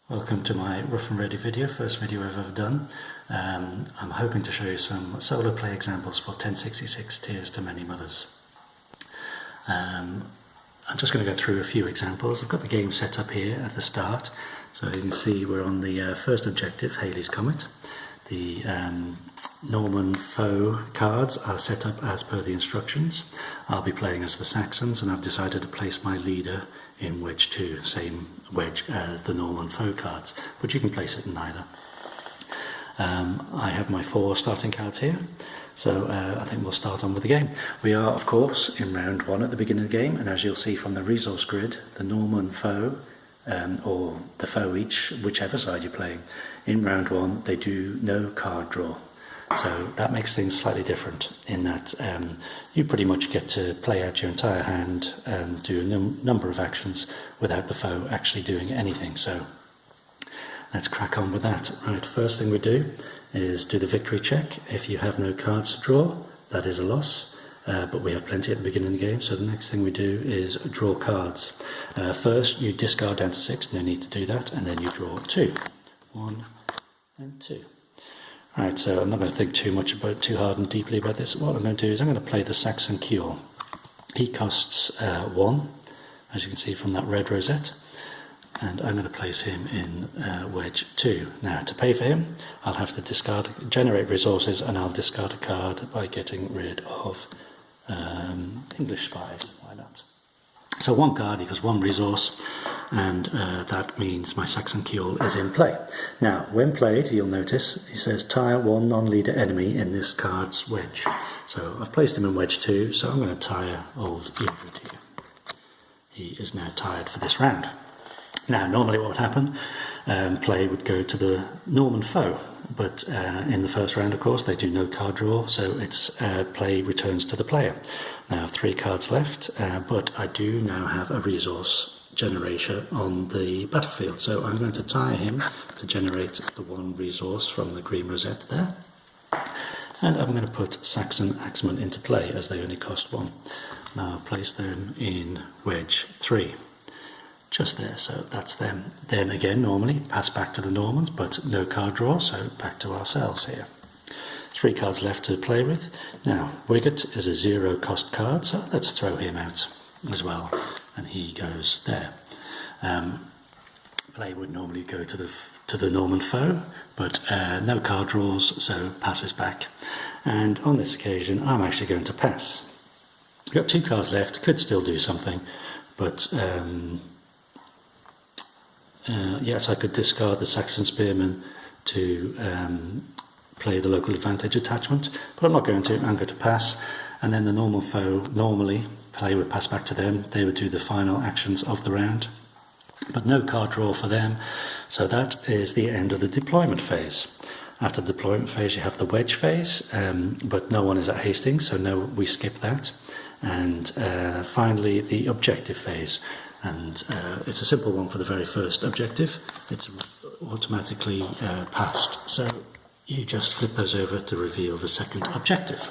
Welcome to my rough and ready video, first video I've ever done. I'm hoping to show you some solo play examples for 1066 Tears to Many Mothers. I'm just going to go through a few examples. I've got the game set up here at the start, so you can see we're on the first objective, Halley's Comet. The Norman foe cards are set up as per the instructions. I'll be playing as the Saxons, and I've decided to place my leader in wedge 2, same wedge as the Norman foe cards, but you can place it in either. I have my 4 starting cards here, so I think we'll start on with the game. We are, of course, in round 1 at the beginning of the game, and as you'll see from the resource grid, the Norman foe, or the foe each, whichever side you're playing, in round 1 they do no card draw. So that makes things slightly different in that you pretty much get to play out your entire hand and do a number of actions without the foe actually doing anything. So let's crack on with that. Right, first thing we do is do the victory check. If you have no cards to draw, that is a loss. But we have plenty at the beginning of the game, so the next thing we do is draw cards. First you discard down to 6, no need to do that, and then you draw 2. 1 and 2. Right, so I'm not going to think too hard and deeply about this. What I'm going to do is I'm going to play the Saxon Cure. He costs 1, as you can see from that red rosette, and I'm going to place him in wedge 2. Now, to pay for him, I'll have to generate resources, and I'll discard a card by getting rid of English spies. Why not? So 1 card equals 1 resource, and that means my Saxon Cure is in play. Now, when played, you'll notice he says tire 1 non-leader enemy in this card's wedge. So I've placed him in wedge 2, so I'm going to tire old Eadred here. He is now tired for this round. Now, normally what would happen, play would go to the Norman foe, but in the first round, of course, they do no card draw, so its play returns to the player. Now, 3 cards left, but I do now have a resource generator on the battlefield, so I'm going to tire him to generate the 1 resource from the green rosette there, and I'm going to put Saxon Axemen into play as they only cost 1. Now I'll place them in wedge 3. Just there, so that's them. Then again, normally pass back to the Normans, but no card draw, so back to ourselves here. 3 cards left to play with. Now, Wiggott is a 0 cost card, so let's throw him out as well, and he goes there. Play would normally go to the Norman foe, but no card draws, so passes back. And on this occasion, I'm actually going to pass. I've got 2 cards left, could still do something, but yes, I could discard the Saxon Spearman to play the local advantage attachment, but I'm not going to. I'm going to pass, and then the Norman foe, normally play would pass back to them. They would do the final actions of the round, but no card draw for them, so that is the end of the deployment phase. After the deployment phase you have the wedge phase, but no one is at Hastings, so no, we skip that. And finally the objective phase, and it's a simple one for the very first objective. It's automatically passed, so you just flip those over to reveal the second objective.